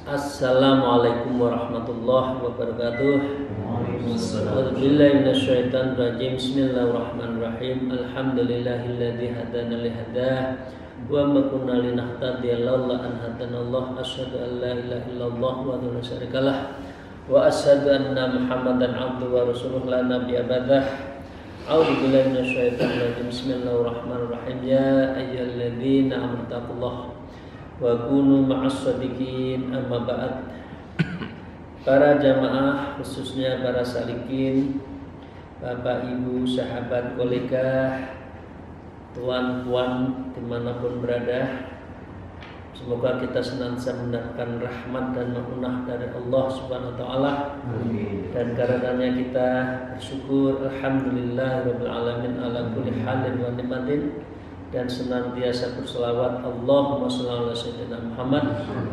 Assalamualaikum warahmatullahi wabarakatuh. A'udzubillahiminasyaitonirrajim. Bismillahirrahmanirrahim. Alhamdulillahilladzi hadana li hadah wa ma kunna linahtadiya laula an hadanallah. Asyhadu an la ilaha illallah wahdahu la syarikalah wa asyhadu anna Muhammadan abduhu wa rasuluhu la nabiyya ba'dah. A'udzubillahiminasyaitonirrajim. Bismillahirrahmanirrahim. Ya ayyuhalladzina amanu taqullaha wa kunu ma'as shadiqin. Amma ba'd. Para jamaah, khususnya para salikin, bapak ibu, sahabat, kolega, tuan-puan dimanapun berada, semoga kita senantiasa mendapatkan rahmat dan maunah dari Allah Subhanahu wa taala. Dan karenanya kita bersyukur, alhamdulillahirabbil alamin ala kulli halin wa nikmatin, dan senantiasa berselawat Allahumma shalli ala sayyidina Muhammad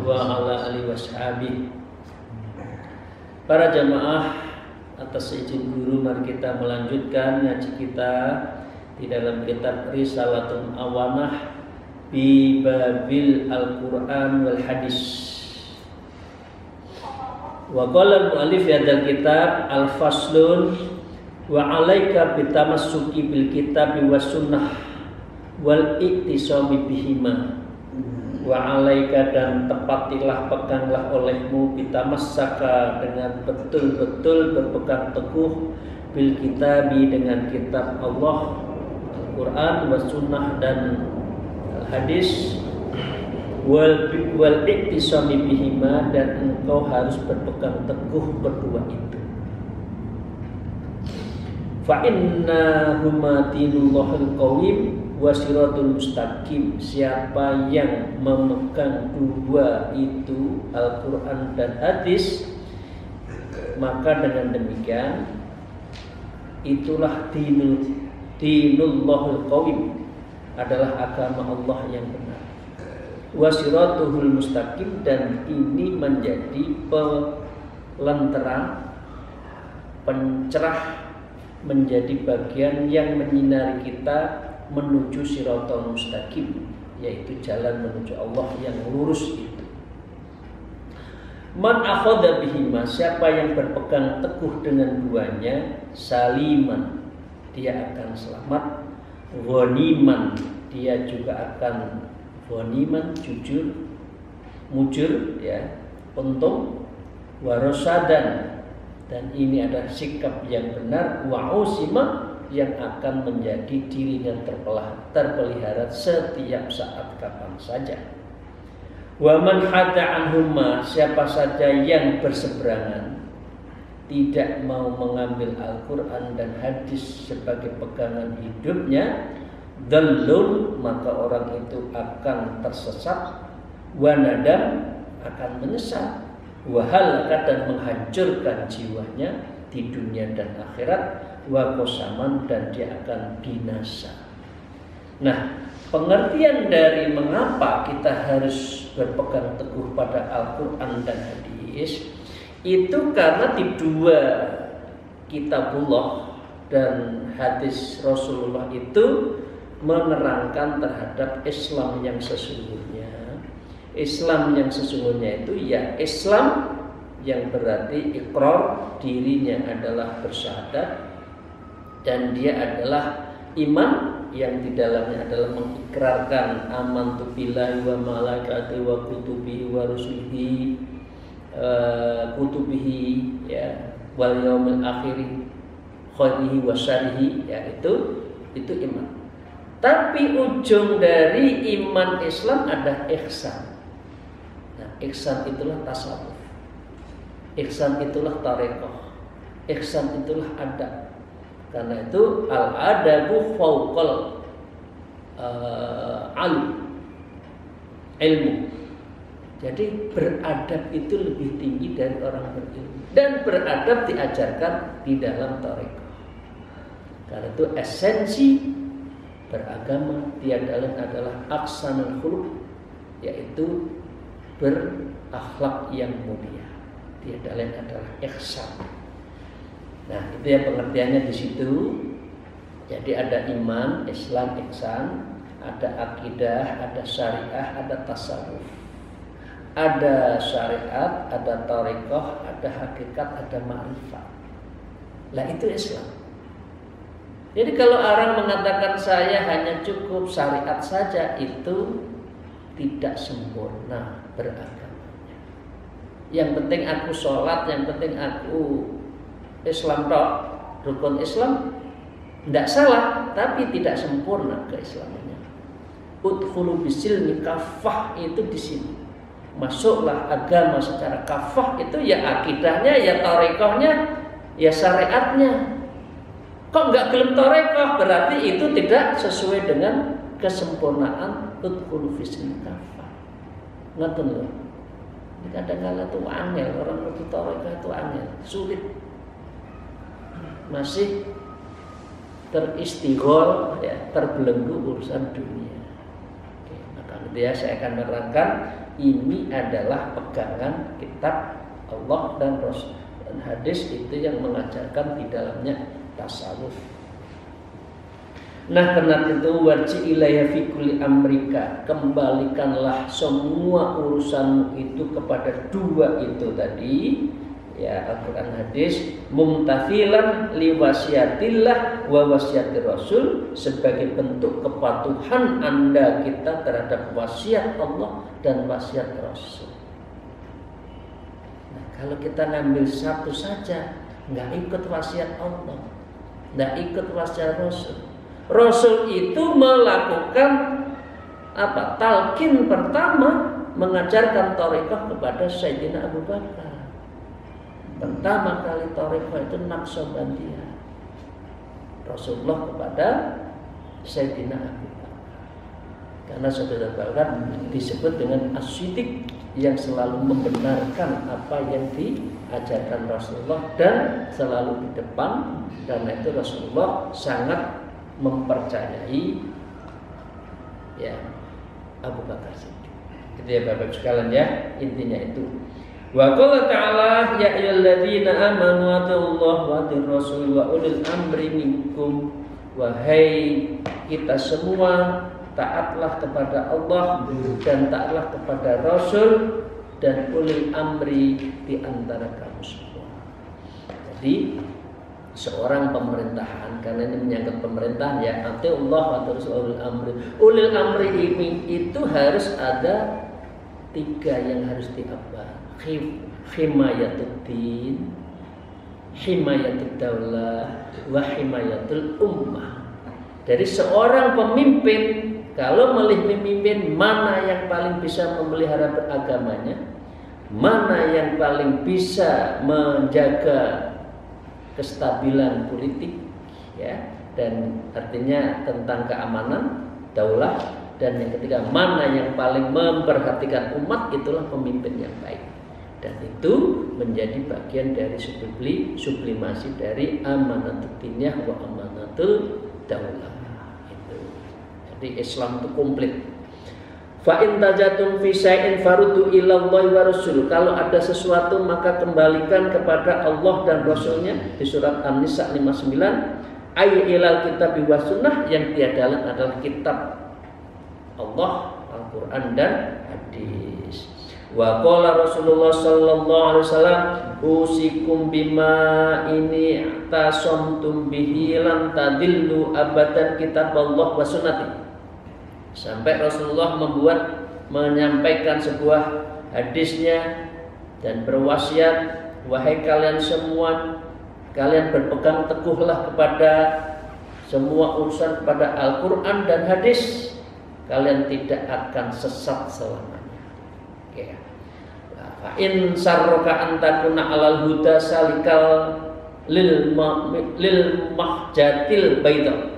wa ala alihi washabihi. Para jamaah, atas izin guru mari kita melanjutkan ngaji kita di dalam kitab Risalatun Awanah bi babil Al-Qur'an wal Hadis. Wa qala al-mu'allif hadzal kitab al-faslun wa 'alaika bitamassuki bil kitabi was sunnah wal iktisami bihima. Wa 'alaika, dan tepatilah, peganglah olehmu, bitamassaka, dengan betul-betul berpegang teguh, bil kitabi, dengan kitab Allah Al-Quran, was sunnah, dan hadis, wal iktisami bihima, dan engkau harus berpegang teguh berdua itu. Fa inna huma dinullahil qawim wasiratul mustaqim. Siapa yang memegang dua itu, Al-Quran dan hadis, maka dengan demikian itulah dinullahil qawim, adalah agama Allah yang benar. Wasiratuhul mustaqim, dan ini menjadi pelentera, pencerah, menjadi bagian yang menyinari kita menuju siratal mustaqim, yaitu jalan menuju Allah yang lurus itu. Man akhadha bihima, siapa yang berpegang teguh dengan duanya, saliman, dia akan selamat, ghaniman, dia juga akan ghaniman, jujur, mujur, ya, untung, warasadan, dan ini adalah sikap yang benar, wa'usima, yang akan menjadi dirinya terpelihara setiap saat kapan saja. Wa man hada anhuma, siapa saja yang berseberangan, tidak mau mengambil Al-Quran dan hadis sebagai pegangan hidupnya, dallun, maka orang itu akan tersesat, wa nadam, akan menyesal, wa halaka, dan menghancurkan jiwanya di dunia dan akhirat, wa qasaman, dan dia akan binasa. Nah, pengertian dari mengapa kita harus berpegang teguh pada Al-Quran dan hadis itu karena di dua kitabullah dan hadis Rasulullah itu menerangkan terhadap Islam yang sesungguhnya. Islam yang sesungguhnya itu ya Islam yang berarti ikrar, dirinya adalah bersyahadat, dan dia adalah iman yang di dalamnya adalah mengikrarkan amantu billahi wa malaikatihi wa kutubihi wa rusulihi, kutubihi, ya, wal yaumil akhir, khairihi wa syarrihi, ya, itu iman. Tapi ujung dari iman Islam ada ihsan. Nah, ihsan itulah tasawuf, ihsan itulah tarekoh, ihsan itulah adab. Karena itu al-adabu fauqal ilmu. Jadi beradab itu lebih tinggi dari orang berilmu. Dan beradab diajarkan di dalam tarekat. Karena itu esensi beragama tiada lain adalah aksanul khuluq, yaitu berakhlak yang mulia. Tiada lain adalah ihsan. Nah, itu ya pengertiannya di situ. Jadi ada iman, Islam, ihsan, ada akidah, ada syariah, ada tasawuf. Ada syariat, ada thariqah, ada hakikat, ada ma'rifat. Lah itu Islam. Jadi kalau orang mengatakan saya hanya cukup syariat saja, itu tidak sempurna beragamanya. Yang penting aku sholat, yang penting aku Islam tok, rukun Islam, tidak salah, tapi tidak sempurna keislamannya. Udkhulu bisilmi kafah itu di sini. Masuklah agama secara kafah itu ya akidahnya, ya thariqahnya, ya syariatnya. Kok nggak gelem thariqah, berarti itu tidak sesuai dengan kesempurnaan udkhulu bisilmi kafah. Ngoten lho. Kadang-kadang itu angel, orang ngerti thariqah itu angel, sulit. Masih teristighol, ya, terbelenggu urusan dunia. Oke, maka dia saya akan menerangkan ini adalah pegangan kitab Allah dan Rasul dan hadis itu yang mengajarkan di dalamnya tasawuf. Nah, karena itu warji ilayya fi kulli amrika, kembalikanlah semua urusanmu itu kepada dua itu tadi, ya, Al-Quran hadis, mumtathilan li wasiatillah wa wasiatir rasul, sebagai bentuk kepatuhan Anda kita terhadap wasiat Allah dan wasiat Rasul. Nah, kalau kita ngambil satu saja, nggak ikut wasiat Allah, nggak ikut wasiat Rasul. Rasul itu melakukan apa? Talqin pertama, mengajarkan thariqah kepada Sayyidina Abu Bakar. Pertama kali thariqah itu Naqsyabandiyah, Rasulullah kepada Sayyidina Abu Bakar. Karena Sayyidina Abu Bakar disebut dengan as-siddiq, yang selalu membenarkan apa yang diajarkan Rasulullah dan selalu di depan. Karena itu Rasulullah sangat mempercayai, ya, Abu Bakar Siddiq. Itu ya Bapak sekalian, ya, intinya itu. Wa qala ta'ala ya ayyuhalladzina amanu atiullaha wa atiur rasul wa ulil amri minkum. Wahai kita semua, taatlah kepada Allah dan taatlah kepada Rasul dan ulil amri di antara kamu semua. Jadi seorang pemerintahan, karena ini menyangkut pemerintahan, ya, atiullah wa atiur rasul ulil amri. Ulil amri ini itu harus ada tiga yang harus diabah. Himayatuddin, himayatud daulah, wa himayatul ummah. Dari seorang pemimpin, kalau memimpin, mana yang paling bisa memelihara beragamanya, mana yang paling bisa menjaga kestabilan politik, ya, dan artinya tentang keamanan daulah, dan yang ketiga mana yang paling memperhatikan umat, itulah pemimpin yang baik. Dan itu menjadi bagian dari sublimasi dari amanatul diniyah wa amanatul daulah. Itu. Jadi Islam itu komplit. Fa in tajatum fi syai'in faruddu ila Allahi wa rasul. Kalau ada sesuatu maka kembalikan kepada Allah dan Rasulnya, di surat An-Nisa 59. Ay ilal kitab wa sunnah, yang tiada lain adalah kitab Allah, Al-Quran dan hadis. Wa qala Rasulullah sallallahu alaihi wasallam, usikum bima ini tasamtum bihi lan tadillu abadan kitab Allah wa sunnati. Sampai Rasulullah menyampaikan sebuah hadisnya dan berwasiat, wahai kalian semua, kalian berpegang teguhlah kepada semua urusan kepada Al-Quran dan hadis, kalian tidak akan sesat selamanya. Oke. In sarroka antakuna alal huda salikal lil mahjatil baida.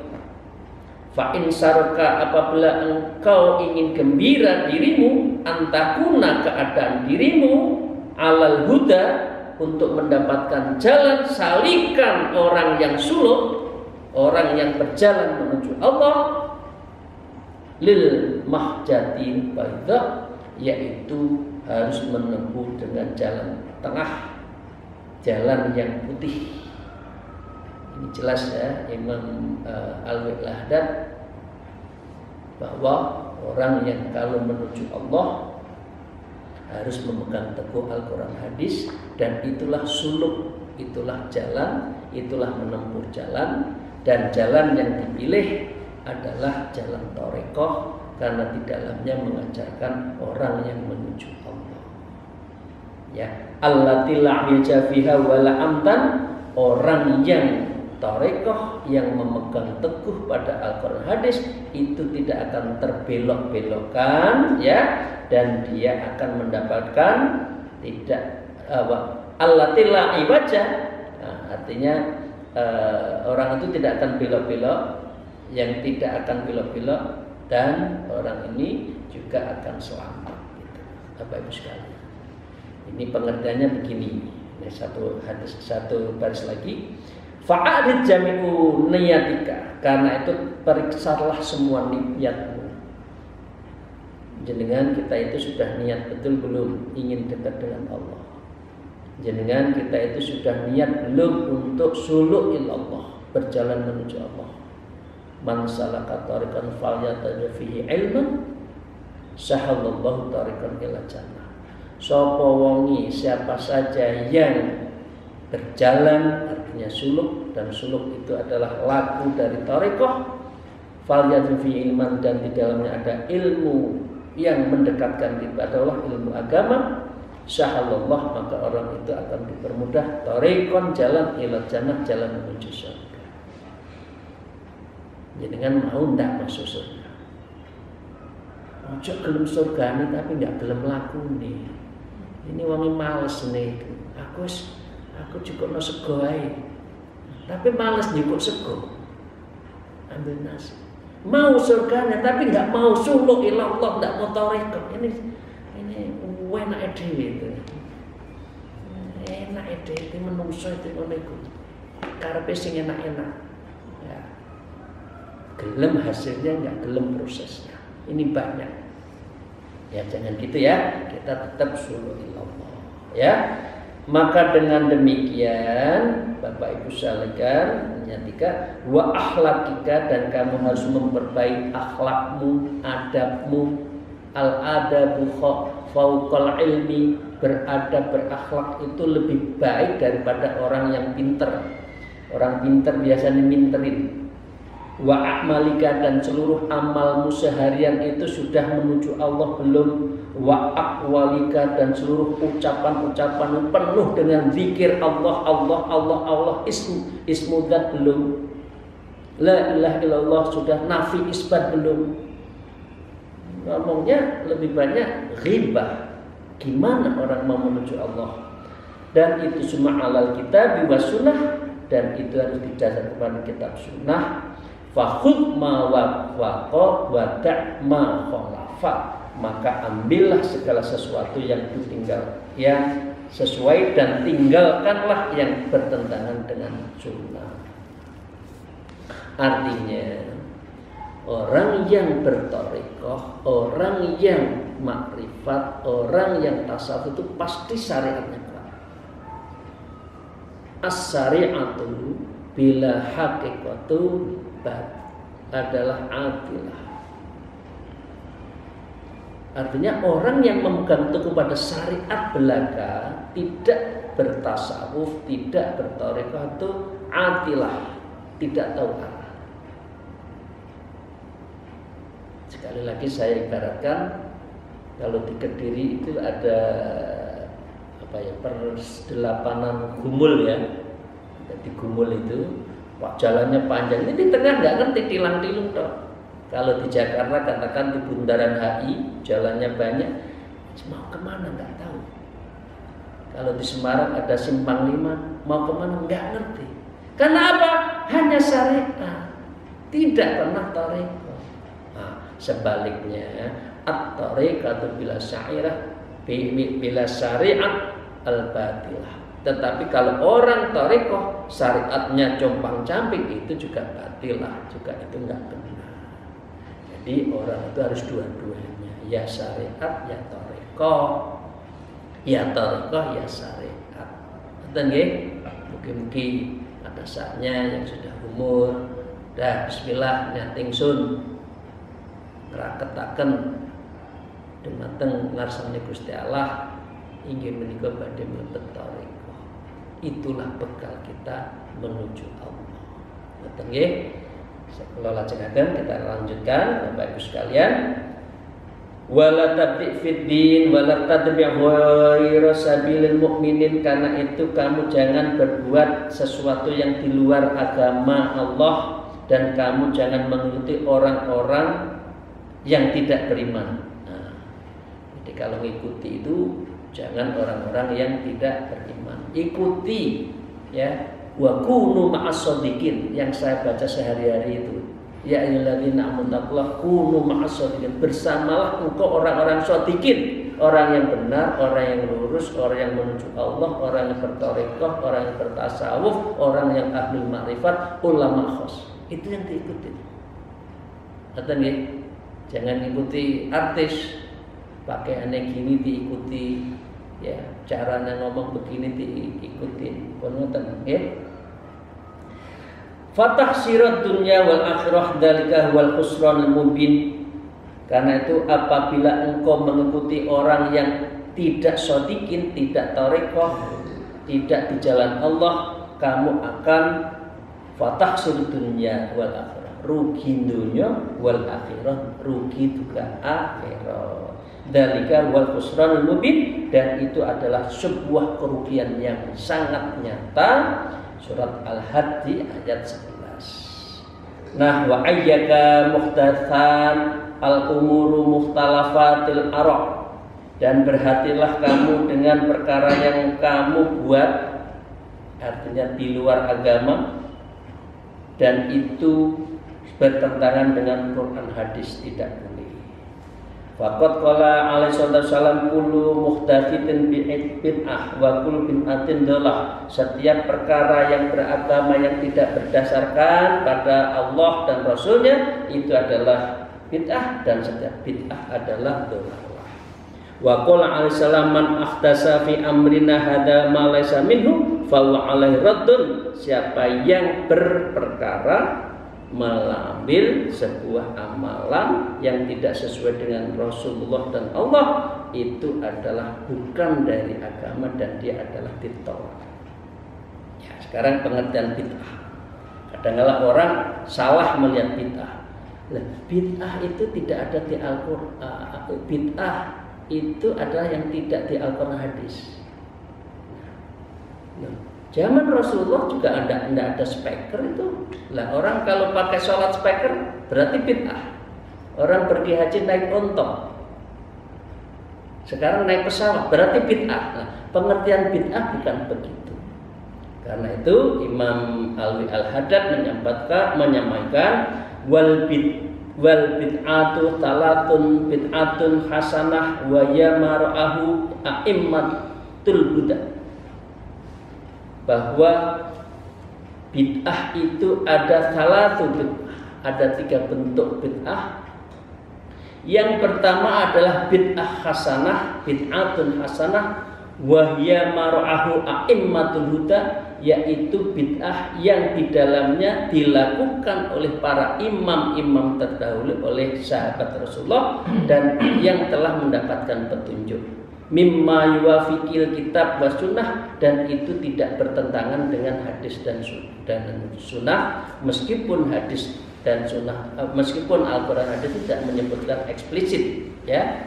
Fa in sarroka, apabila engkau ingin gembira dirimu, antakuna keadaan dirimu alal huda, untuk mendapatkan jalan salikan orang yang suluk, orang yang berjalan menuju Allah lil mahjatil baydha, yaitu harus menempuh dengan jalan tengah, jalan yang putih. Ini jelas ya Imam Al-Wilahdad bahwa orang yang kalau menuju Allah harus memegang teguh Al-Quran hadis, dan itulah suluk, itulah jalan, itulah menempuh jalan. Dan jalan yang dipilih adalah jalan thariqah, karena di dalamnya mengajarkan orang yang menuju Allah. Ya, allati la yajafiha wala amtan, orang yang thariqah yang memegang teguh pada Al-Quran hadis itu tidak akan terbelok-belokkan, ya, dan dia akan mendapatkan tidak allati la iwaja, artinya orang itu tidak akan belok-belok, yang tidak akan belok-belok, dan orang ini juga akan selamat. Gitu. Bapak Ibu sekalian, ini pengertiannya begini. Ini satu hadis, satu baris lagi. Fa'adid jami'u niyatika, karena itu periksalah semua niatmu. Jenengan kita itu sudah niat betul belum ingin dekat dengan Allah? Jenengan kita itu sudah niat belum untuk suluk ilallah, berjalan menuju Allah? Man salaka tariqan falyataja fihi ilman sahalallahu tariqan ila jannah. Sapa wongi, siapa saja yang berjalan, artinya suluk, dan suluk itu adalah laku dari tariqah, falyataja fihi ilman, dan di dalamnya ada ilmu yang mendekatkan kepada Allah, ilmu agama, sahalallah, maka orang itu akan dipermudah tariqan, jalan ila jannah, jalan menuju surga. Jenengan mau ndak masuk surga? Ojo gelem surgane tapi ndak gelem lakune. Ini wong males nih. Aku cukup no sego ae. Tapi males nyukuk sego. Ambil nasi. Mau surganya tapi nggak mau suluk ilallah, ndak mau tariqah. Ini enak dhewe itu. Enak dhewe iki menungso itu ngono iku. Karepe sing enak-enak. Ya. Gelem hasilnya, nggak gelem prosesnya. Ini banyak. Ya jangan gitu ya. Kita tetap suluk ilallah. Ya. Maka dengan demikian Bapak Ibu sekalian, nyatikan wa akhlakika, dan kamu harus memperbaiki akhlakmu, adabmu. Al-adabu fauqal ilmi, beradab, berakhlak itu lebih baik daripada orang yang pinter. Orang pinter biasanya minterin. Wa a'malika, dan seluruh amalmu seharian itu sudah menuju Allah belum? Wa aqwalika, dan seluruh ucapan-ucapan penuh dengan zikir Allah, Allah, Allah, Allah, ismu dzat belum? La ilaha illallah sudah nafi isbat belum? Ngomongnya lebih banyak ghibah. Gimana orang mau menuju Allah? Dan itu semua alal kitab wa sunnah, dan itu harus didasarkan kepada kitab sunnah. Fakhudh ma wafaqa wa da' ma khalafa, maka ambillah segala sesuatu yang ditinggal, yang sesuai, dan tinggalkanlah yang bertentangan dengan sunnah. Artinya orang yang berthariqah, orang yang makrifat, orang yang tasawuf itu pasti syariatnya kuat. As-syari'atu bila haqiqatu adalah adilah. Artinya orang yang memegang teguh pada syariat belaka, tidak bertasawuf, tidak berthariqah, itu adilah, tidak tahu arah. Sekali lagi saya ibaratkan, kalau di Kediri itu ada persdelapanan gumul ya. Jadi gumul itu jalannya panjang. Ini di tengah nggak ngerti, tilang-tilung toh. Kalau di Jakarta katakan di Bundaran HI jalannya banyak, mau kemana nggak tahu. Kalau di Semarang ada Simpang 5, mau kemana nggak ngerti. Karena apa? Hanya syariat, tidak pernah thariqah. Nah, sebaliknya at-thariqatu bila syariat al-batilah. Tetapi kalau orang tarekoh syariatnya compang-camping, itu juga batil lah, juga itu enggak benar. Jadi orang itu harus dua-duanya, ya syariat ya tarekoh, ya tarekoh ya syariat. Betul nggih? Mungkin ada saatnya yang sudah umur, dah bismillah nyating sun ngraketaken dumateng ngarsane Gusti Allah inggih menika badhe mlebet tarekoh. Itulah bekal kita menuju Allah. Betul nggih? Kula lajengaken, kita lanjutkan Bapak Ibu sekalian. Wala tabdi fid din wala tadbi' ghairu sabilil mukminin, karena itu kamu jangan berbuat sesuatu yang di luar agama Allah, dan kamu jangan mengikuti orang-orang yang tidak beriman. Nah, jadi kalau mengikuti itu jangan orang-orang yang tidak beriman. Ikuti ya, wa kunu ma'as-shadiqin yang saya baca sehari-hari itu. Ya ayyuhalladzina amanu taqullaha kunu ma'as-shadiqin. Bersamalah engkau orang-orang shadiqin, orang yang benar, orang yang lurus, orang yang menuju Allah, orang yang bertarekat, orang yang bertasawuf, orang yang ahli ma'rifat, ulama khos. Itu yang diikuti. Kata nggih, jangan ikuti artis, pakaiannya gini diikuti, ya caranya ngomong begini diikutin, ngoten nggih. Fatah sirat dunya wal akhirah dzalika wal khusranul mubin. Karena itu apabila engkau mengikuti orang yang tidak shadiqin, tidak tarekoh, tidak di jalan Allah, kamu akan fatah sirat dunya wal akhirah, rugi dunya wal akhirah, rugi juga akhirat. Dzalika wal khusranul mubin, dan itu adalah sebuah kerugian yang sangat nyata. Surat Al-Hadid ayat 11. Nah, wa ayyaka muhdatsan al-umuru mukhtalafatil ara', dan berhatilah kamu dengan perkara yang kamu buat, artinya di luar agama, dan itu bertentangan dengan Quran hadis, tidak boleh. Faqad qala alaihi wasallam kullu muhdatsin bid'ah wa kullu bid'atin dhalalah. Setiap perkara yang beragama yang tidak berdasarkan pada Allah dan Rasulnya itu adalah bid'ah, dan setiap bid'ah adalah dhalalah. Wa qala alaihi salam man ahdasa fi amrina hadza ma laysa minhu fa huwa alaihi raddun. Siapa yang berperkara mengambil sebuah amalan yang tidak sesuai dengan Rasulullah dan Allah, itu adalah bukan dari agama dan dia adalah ditolak. Ya, sekarang pengertian bid'ah. Kadang-kadang orang salah melihat bid'ah. Nah, bid'ah itu tidak ada di Al-Qur'an. Bid'ah itu adalah yang tidak di Al-Qur'an hadis. Nah, zaman Rasulullah juga ada speaker itu. Lah orang kalau pakai sholat speaker berarti bid'ah. Orang pergi haji naik ontok, sekarang naik pesawat berarti bid'ah. Nah, pengertian bid'ah bukan begitu. Karena itu Imam Alwi Al-Haddad menyampaikan wal bid'atu talatun bid'atun hasanah wa ya mar'ahu a'immatul huda, bahwa bid'ah itu ada ada 3 bentuk bid'ah. Yang pertama adalah bid'ah hasanah, bid'atun hasanah wa hiya mar'ahu a'immatul huda, yaitu bid'ah yang di dalamnya dilakukan oleh para imam-imam terdahulu, oleh sahabat Rasulullah dan yang telah mendapatkan petunjuk. Mimma yuwafiqil kitab wa sunnah, dan itu tidak bertentangan dengan hadis dan sunnah, meskipun hadis dan sunnah, meskipun Al-Quran hadis tidak menyebutkan eksplisit, ya.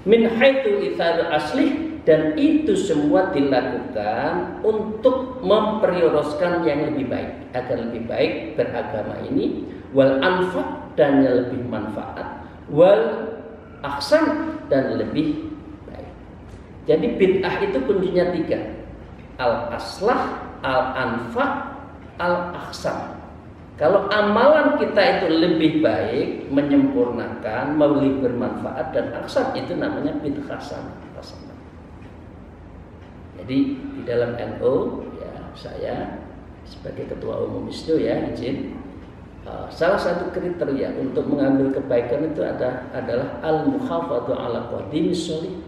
Min haitsu itsar aslih, dan itu semua dilakukan untuk memprioritaskan yang lebih baik, agar lebih baik beragama ini, wal anfa, dan yang lebih manfaat, wal ahsan, dan lebih. Jadi bid'ah itu kuncinya 3. Al-aslah, al-anfa, al-ahsan. Kalau amalan kita itu lebih baik, menyempurnakan, lebih bermanfaat dan ahsan, itu namanya bid'ah hasanah. Jadi di dalam NU ya saya sebagai ketua umum itu ya izin salah satu kriteria untuk mengambil kebaikan itu adalah al-muhafadzatu ala qadimis sholih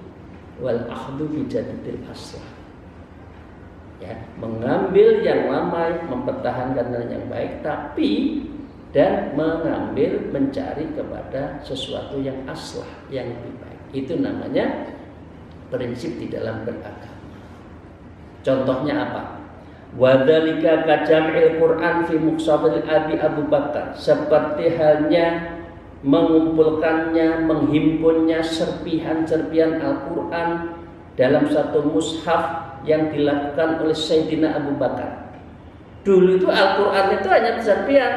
wal akhdhu bi jadidil aslah. Ya, mengambil yang lama, mempertahankan yang baik, tapi dan mencari kepada sesuatu yang aslah, yang lebih baik. Itu namanya prinsip di dalam beragama. Contohnya apa? Wadzalika kajam'il Qur'an fi muqsabil Abi Abu Bakar, seperti halnya mengumpulkannya, menghimpunnya serpihan-serpihan Al-Qur'an dalam satu mushaf yang dilakukan oleh Sayyidina Abu Bakar. Dulu itu Al-Qur'an itu hanya serpihan.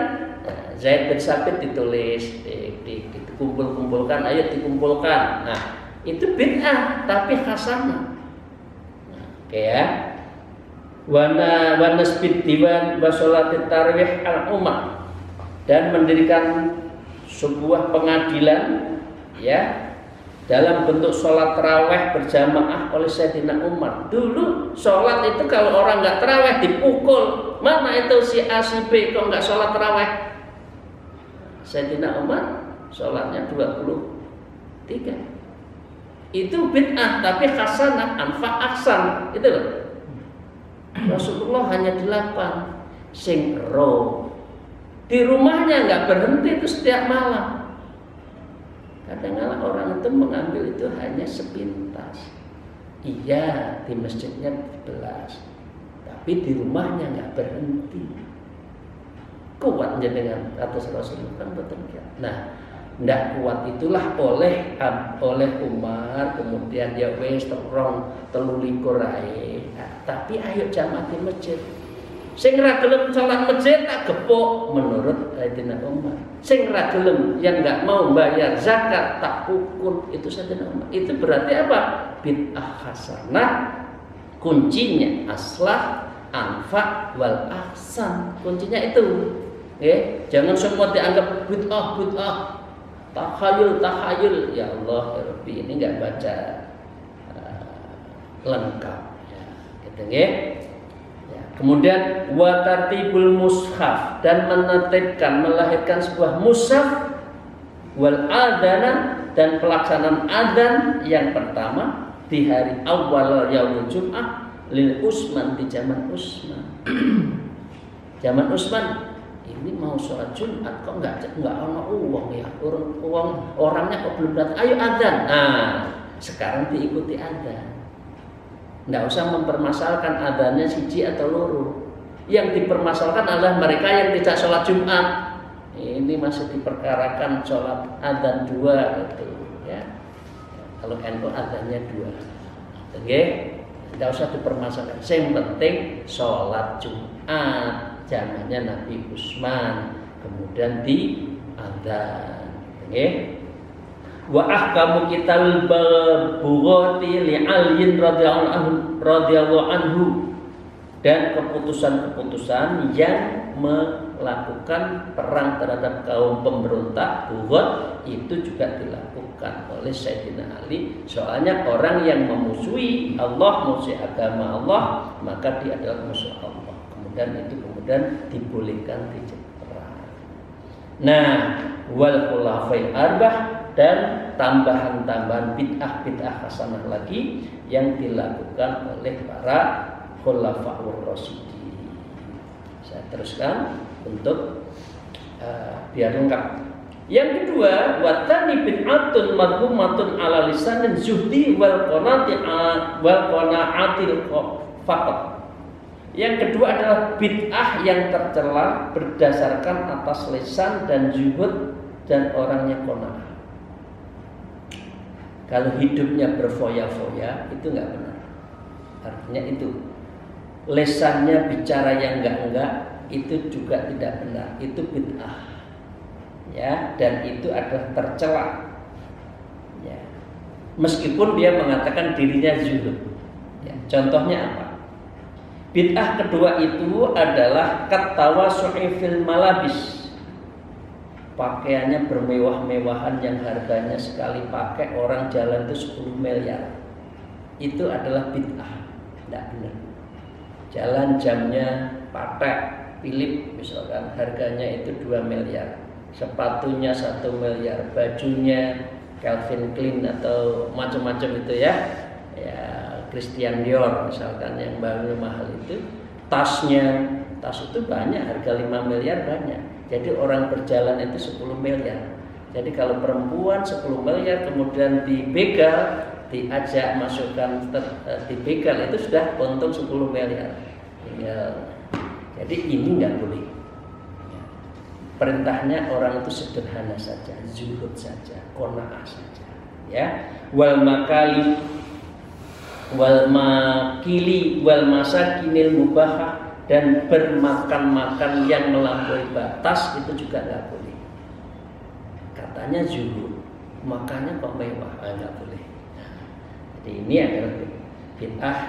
Zaid bin Sabit ditulis, dikumpul-kumpulkan, ayat dikumpulkan. Nah, itu bid'ah tapi hasanah. Oke ya. Wana nasbid diwan wa sholatit tarawih al-ummah, dan mendirikan sebuah pengadilan ya dalam bentuk sholat tarawih berjamaah oleh Sayyidina Umar. Dulu sholat itu kalau orang nggak tarawih dipukul. Mana itu si A si B kok nggak sholat tarawih? Sayyidina Umar sholatnya 23. Itu bid'ah tapi hasanah, anfa ahsan, itu loh. Rasulullah hanya 8 sing ro. Di rumahnya nggak berhenti itu setiap malam. Kadang-kadang orang itu mengambil itu hanya sepintas. Iya, di masjidnya 11, tapi di rumahnya nggak berhenti. Kuatnya dengan atas Rasulullah kan betul ya. Nah, ndak kuat itulah oleh Umar, kemudian ya wes terong 23 ae. Tapi ayo jamaah di masjid. Sing ra gelem salat masjid tak gepuk menurut Sayyidina Umar. Sing ra gelem yang enggak mau bayar zakat tak pukul, itu Sayyidina Umar. Itu berarti apa? Bid'ah hasanah. Kuncinya aslah, anfa wal ahsan. Kuncinya itu. Jangan semua dianggap bid'ah. Takhayul, ya Allah ya Rabbi, ini enggak baca lengkap ya, gitu ya. Kemudian wa tartibul mushaf, dan menetapkan, melahirkan sebuah mushaf, wal adana, dan pelaksanaan adzan yang pertama di hari awal yaumul Jum'ah lil Utsman, di zaman Utsman. Zaman Utsman ini mau sholat Jumat kok nggak ada uang ya, orangnya kok belum datang, ayo adzan. Nah, sekarang diikuti adzan. Nggak usah mempermasalahkan adzannya siji atau loro. Yang dipermasalahkan adalah mereka yang tidak sholat Jumat. Ini masih diperkarakan sholat adzan 2 gitu ya. Kalau NU adzannya 2. Oke, nggak usah dipermasalahkan. Yang penting sholat Jumat zamannya Nabi Utsman, kemudian di adzan. Oke. Wa ahkamu kital bughati li aliyin radhiyallahu anhu, dan keputusan-keputusan yang melakukan perang terhadap kaum pemberontak Bughat itu juga dilakukan oleh Sayyidina Ali. Soalnya orang yang memusuhi Allah, memusuhi agama Allah, maka dia adalah musuh Allah. Kemudian dibolehkan perang. Nah, wal khulafai arbah, dan tambahan-tambahan bid'ah hasanah lagi yang dilakukan oleh para khulafaur rasyidin. Saya teruskan untuk biar lengkap. Yang kedua, watani bid'atun madhumatun ala lisanin zuhdi wal qana'atil faqat. Yang kedua adalah bid'ah yang tercela berdasarkan atas lisan dan zuhud dan orangnya qanaah. Kalau hidupnya berfoya-foya itu nggak benar. Artinya itu lesannya bicara yang enggak itu juga tidak benar. Itu bid'ah. Ya, dan itu adalah tercela. Ya. Meskipun dia mengatakan dirinya zuhud. Ya, contohnya apa? Bid'ah kedua itu adalah katawasu'i fil malabis. Pakaiannya bermewah-mewahan yang harganya sekali pakai orang jalan itu 10 miliar. Itu adalah bid'ah. Tidak benar. Jalan jamnya Patek Philip misalkan harganya itu 2 miliar, sepatunya 1 miliar, bajunya Calvin Klein atau macam-macam itu ya Christian Dior misalkan yang baru mahal itu, tas itu banyak, harga 5 miliar banyak. Jadi orang berjalan itu 10 miliar. Jadi kalau perempuan 10 miliar kemudian dibegal, diajak masukkan dibegal, itu sudah untung 10 miliar. Jadi ini nggak boleh. Perintahnya orang itu sederhana saja, zuhud saja, qanaah saja. Ya, wal makali, wal makili, wal masakinil mubahah, dan bermakan-makan yang melampaui batas itu juga nggak boleh. Katanya zuhud, makannya kok mewah, nggak boleh. Jadi ini adalah bid'ah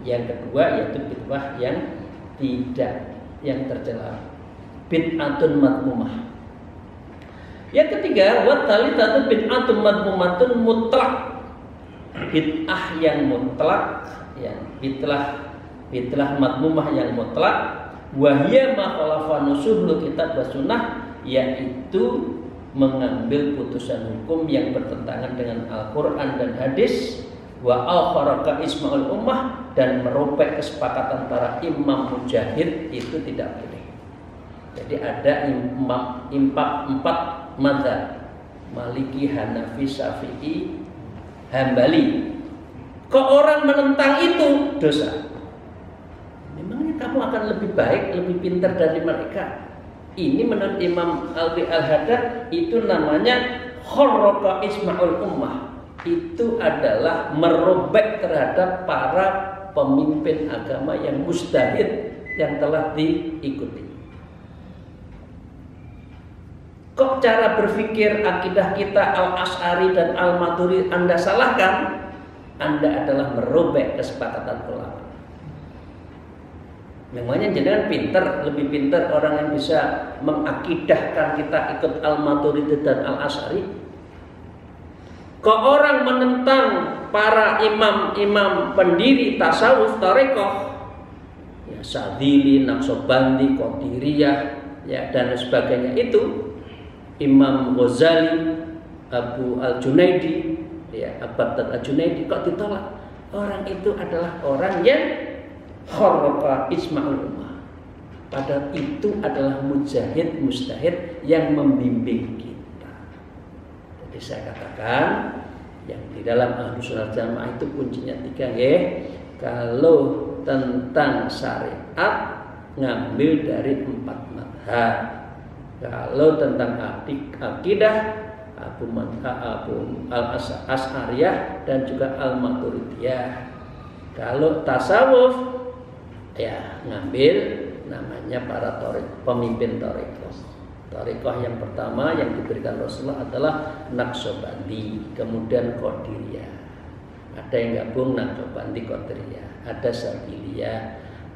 yang kedua, yaitu bid'ah yang yang tercela, bid'atun madmumah. Yang ketiga, wa thalitsatu bid'atun madmumatun mutlak, bid'ah yang mutlak, ya bid'ah madmumah yang mutlak, wa hiya ma khalafa nusuhul kitab wa sunnah, yaitu mengambil putusan hukum yang bertentangan dengan Al-Qur'an dan hadis, wa al-kharaka isma'ul ummah, dan merobek kesepakatan para imam mujahid, itu tidak boleh. Jadi ada empat mazhab, Maliki, Hanafi, Syafi'i, Hambali. Kok orang menentang itu dosa? Memangnya kamu akan lebih baik, lebih pintar dari mereka? Ini menurut Imam Alwi Al-Haddad itu namanya kharaka isma'ul ummah. Itu adalah merobek terhadap para pemimpin agama yang mujtahid yang telah diikuti. Kok cara berpikir akidah kita Al-Asy'ari dan Al-Maturidi Anda salahkan? Anda adalah merobek kesepakatan ulama. Memangnya jenengan pintar, lebih pintar orang yang bisa mengakidahkan kita ikut Al-Maturidi dan Al-Asy'ari? Kok orang menentang para imam-imam pendiri tasawuf tarekoh, ya Sadzili, Naqsabandi, Qadiriyah, ya dan sebagainya itu, Imam Ghazali, Abu Al-Junaidi, ya Abad Al-Junaidi, kok ditolak? Orang itu adalah orang yang kharaka isma'ul ummah. Padahal itu adalah mujahid, mustahid yang membimbing kita. Jadi saya katakan yang di dalam Ahlus Sunnah Jamaah itu kuncinya 3 ya. Kalau tentang syariat ngambil dari 4 mazhab. Kalau tentang akidah Abu Al-Asy'ariyah dan juga Al-Maturidiyah. Kalau tasawuf ya ngambil namanya para pemimpin tarekoh. Tarekoh yang pertama yang diberikan Rasulullah adalah Naqsabandi, kemudian Qadiriyah. Ada yang gabung Naqsabandi, Qadiriyah, ada Sabiliyah,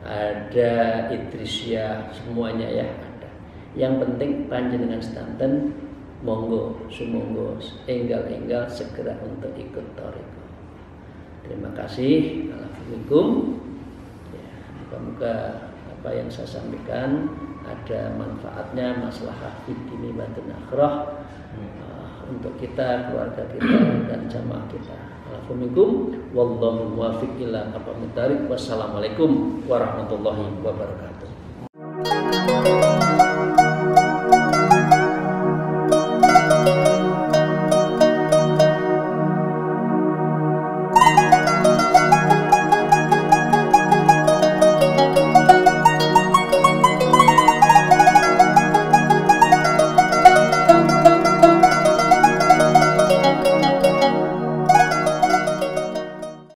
ada Idrisiyah, semuanya ya ada. Yang penting panjenengan sedanten monggo sumonggo enggal-enggal segera untuk ikut tarekoh. Terima kasih. Assalamualaikum. Ya, moga-moga apa yang saya sampaikan ada manfaatnya, maslahah fid-dini wa akhirah untuk kita, keluarga kita dan jamaah kita. Assalamualaikum wallahu muwaffiq ila aqwamit thariq. Wassalamualaikum warahmatullahi wabarakatuh.